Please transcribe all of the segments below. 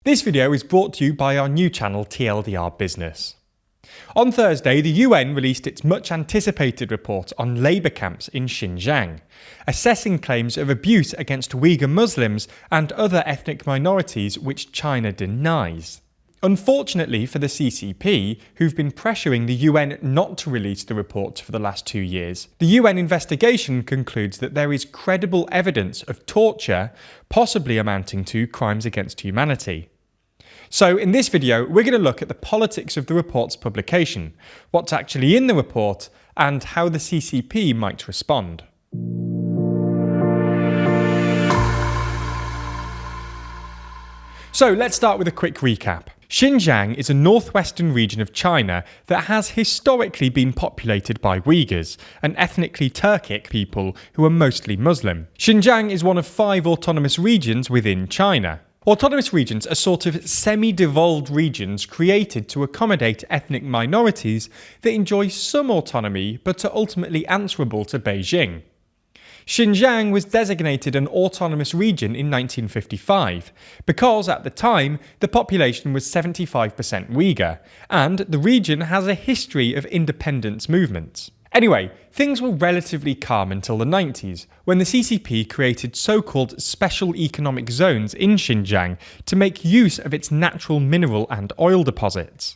This video is brought to you by our new channel TLDR Business. On Thursday, the UN released its much anticipated report on labour camps in Xinjiang, assessing claims of abuse against Uyghur Muslims and other ethnic minorities which China denies. Unfortunately for the CCP, who've been pressuring the UN not to release the report for the last 2 years, the UN investigation concludes that there is credible evidence of torture, possibly amounting to crimes against humanity. So in this video, we're going to look at the politics of the report's publication, what's actually in the report, and how the CCP might respond. So let's start with a quick recap. Xinjiang is a northwestern region of China that has historically been populated by Uyghurs, an ethnically Turkic people who are mostly Muslim. Xinjiang is one of 5 autonomous regions within China. Autonomous regions are sort of semi-devolved regions created to accommodate ethnic minorities that enjoy some autonomy but are ultimately answerable to Beijing. Xinjiang was designated an autonomous region in 1955 because, at the time, the population was 75% Uyghur, and the region has a history of independence movements. Anyway, things were relatively calm until the 90s, when the CCP created so-called special economic zones in Xinjiang to make use of its natural mineral and oil deposits.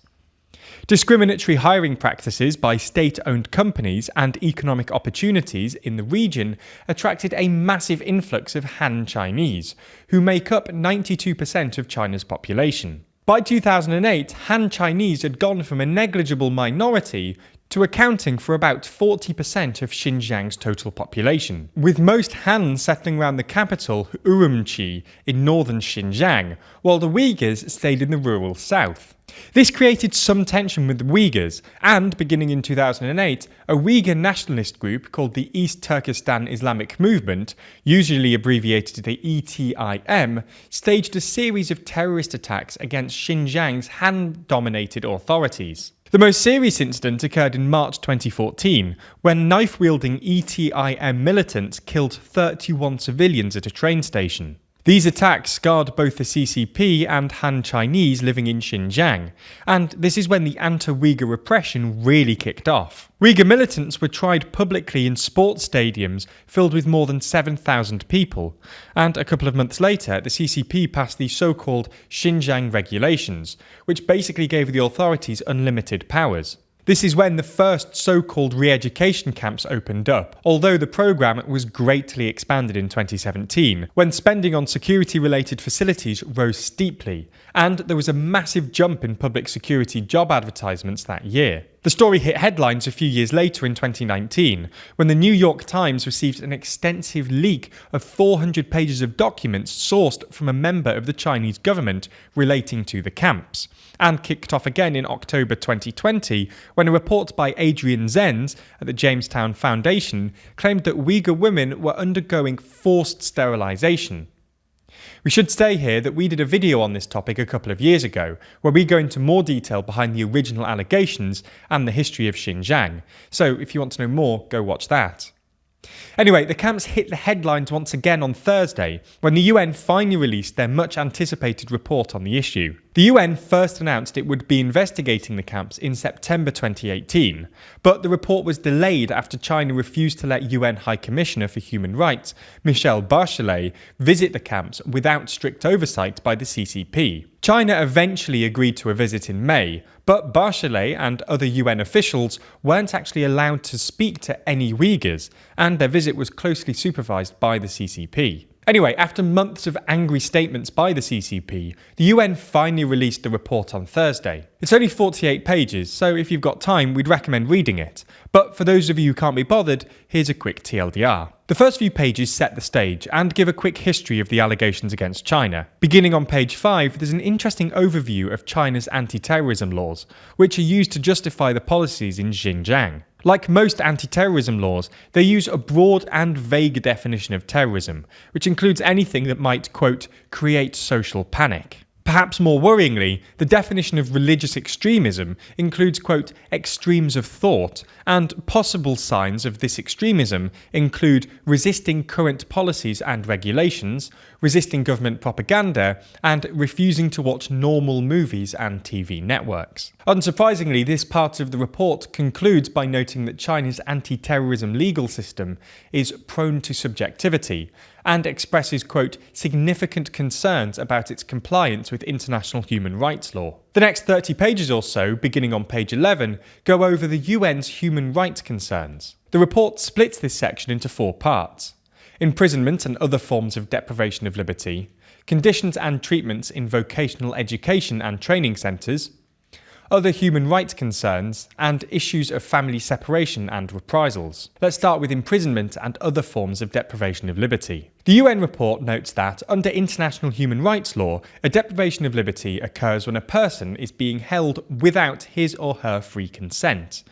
Discriminatory hiring practices by state-owned companies and economic opportunities in the region attracted a massive influx of Han Chinese, who make up 92% of China's population. By 2008, Han Chinese had gone from a negligible minority to accounting for about 40% of Xinjiang's total population, with most Han settling around the capital, Urumqi, in northern Xinjiang, while the Uyghurs stayed in the rural south. This created some tension with the Uyghurs, and beginning in 2008, a Uyghur nationalist group called the East Turkestan Islamic Movement, usually abbreviated to the ETIM, staged a series of terrorist attacks against Xinjiang's Han-dominated authorities. The most serious incident occurred in March 2014, when knife-wielding ETIM militants killed 31 civilians at a train station. These attacks scarred both the CCP and Han Chinese living in Xinjiang, and this is when the anti-Uyghur repression really kicked off. Uyghur militants were tried publicly in sports stadiums filled with more than 7,000 people, and a couple of months later, the CCP passed the so-called Xinjiang regulations, which basically gave the authorities unlimited powers. This is when the first so-called re-education camps opened up, although the programme was greatly expanded in 2017, when spending on security-related facilities rose steeply, and there was a massive jump in public security job advertisements that year. The story hit headlines a few years later in 2019, when the New York Times received an extensive leak of 400 pages of documents sourced from a member of the Chinese government relating to the camps, and kicked off again in October 2020, when a report by Adrian Zenz at the Jamestown Foundation claimed that Uyghur women were undergoing forced sterilization. We should say here that we did a video on this topic a couple of years ago, where we go into more detail behind the original allegations and the history of Xinjiang, so if you want to know more, go watch that. Anyway, the camps hit the headlines once again on Thursday, when the UN finally released their much-anticipated report on the issue. The UN first announced it would be investigating the camps in September 2018, but the report was delayed after China refused to let UN High Commissioner for Human Rights, Michelle Bachelet, visit the camps without strict oversight by the CCP. China eventually agreed to a visit in May, but Bachelet and other UN officials weren't actually allowed to speak to any Uyghurs, and their visit was closely supervised by the CCP. Anyway, after months of angry statements by the CCP, the UN finally released the report on Thursday. It's only 48 pages, so if you've got time, we'd recommend reading it. But for those of you who can't be bothered, here's a quick TLDR. The first few pages set the stage and give a quick history of the allegations against China. Beginning on page 5, there's an interesting overview of China's anti-terrorism laws, which are used to justify the policies in Xinjiang. Like most anti-terrorism laws, they use a broad and vague definition of terrorism, which includes anything that might, quote, create social panic. Perhaps more worryingly, the definition of religious extremism includes, quote, extremes of thought, and possible signs of this extremism include resisting current policies and regulations, resisting government propaganda, and refusing to watch normal movies and TV networks. Unsurprisingly, this part of the report concludes by noting that China's anti-terrorism legal system is prone to subjectivity and expresses, quote, significant concerns about its compliance with international human rights law. The next 30 pages or so, beginning on page 11, go over the UN's human rights concerns. The report splits this section into 4 parts: imprisonment and other forms of deprivation of liberty, conditions and treatments in vocational education and training centres, other human rights concerns, and issues of family separation and reprisals. Let's start with imprisonment and other forms of deprivation of liberty. The UN report notes that, under international human rights law, a deprivation of liberty occurs when a person is being held without his or her free consent,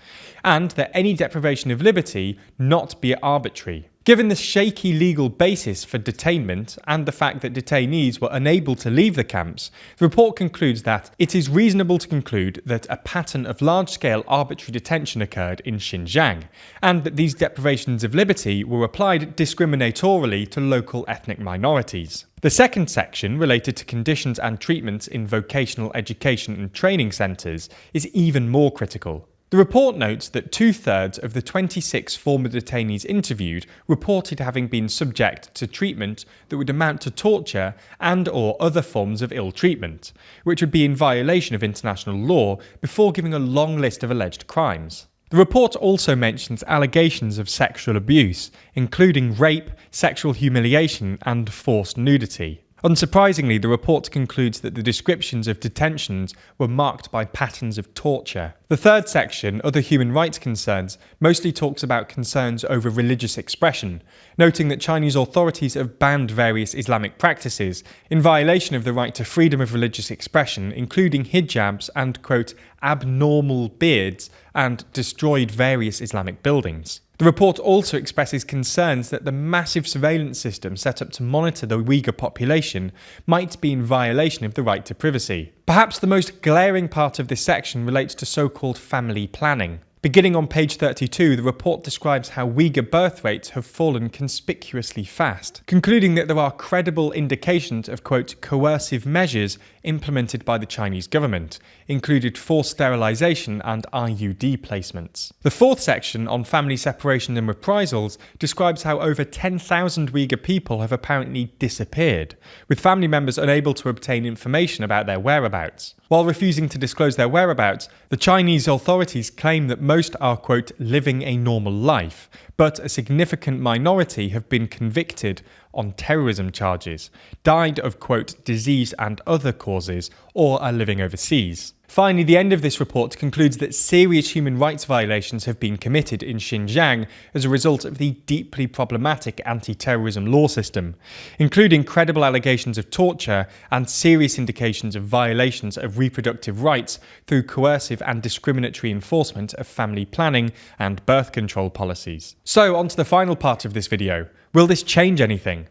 and that any deprivation of liberty not be arbitrary. Given the shaky legal basis for detainment and the fact that detainees were unable to leave the camps, the report concludes that it is reasonable to conclude that a pattern of large-scale arbitrary detention occurred in Xinjiang, and that these deprivations of liberty were applied discriminatorily to local ethnic minorities. The second section, related to conditions and treatments in vocational education and training centres, is even more critical. The report notes that 2/3 of the 26 former detainees interviewed reported having been subject to treatment that would amount to torture and/or other forms of ill treatment, which would be in violation of international law, before giving a long list of alleged crimes. The report also mentions allegations of sexual abuse, including rape, sexual humiliation, and forced nudity. Unsurprisingly, the report concludes that the descriptions of detentions were marked by patterns of torture. The third section, Other Human Rights Concerns, mostly talks about concerns over religious expression, noting that Chinese authorities have banned various Islamic practices in violation of the right to freedom of religious expression, including hijabs and, quote, abnormal beards, and destroyed various Islamic buildings. The report also expresses concerns that the massive surveillance system set up to monitor the Uyghur population might be in violation of the right to privacy. Perhaps the most glaring part of this section relates to so-called family planning. Beginning on page 32, the report describes how Uyghur birth rates have fallen conspicuously fast, concluding that there are credible indications of, quote, coercive measures implemented by the Chinese government, included forced sterilisation and IUD placements. The fourth section, on family separation and reprisals, describes how over 10,000 Uyghur people have apparently disappeared, with family members unable to obtain information about their whereabouts. While refusing to disclose their whereabouts, the Chinese authorities claim that most are, quote, living a normal life, but a significant minority have been convicted on terrorism charges, died of, quote, disease and other causes, or are living overseas. Finally, the end of this report concludes that serious human rights violations have been committed in Xinjiang as a result of the deeply problematic anti-terrorism law system, including credible allegations of torture and serious indications of violations of reproductive rights through coercive and discriminatory enforcement of family planning and birth control policies. So, on to the final part of this video. Will this change anything?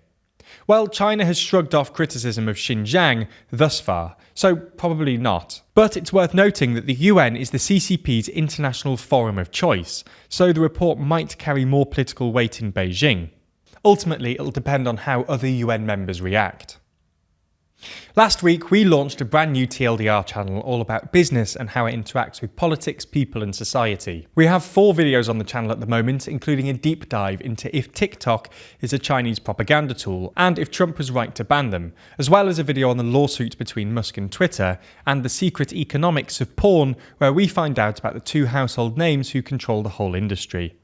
Well, China has shrugged off criticism of Xinjiang thus far, so probably not. But it's worth noting that the UN is the CCP's international forum of choice, so the report might carry more political weight in Beijing. Ultimately, it'll depend on how other UN members react. Last week, we launched a brand new TLDR channel all about business and how it interacts with politics, people and society. We have 4 videos on the channel at the moment, including a deep dive into if TikTok is a Chinese propaganda tool and if Trump was right to ban them, as well as a video on the lawsuit between Musk and Twitter, and the secret economics of porn, where we find out about the 2 household names who control the whole industry.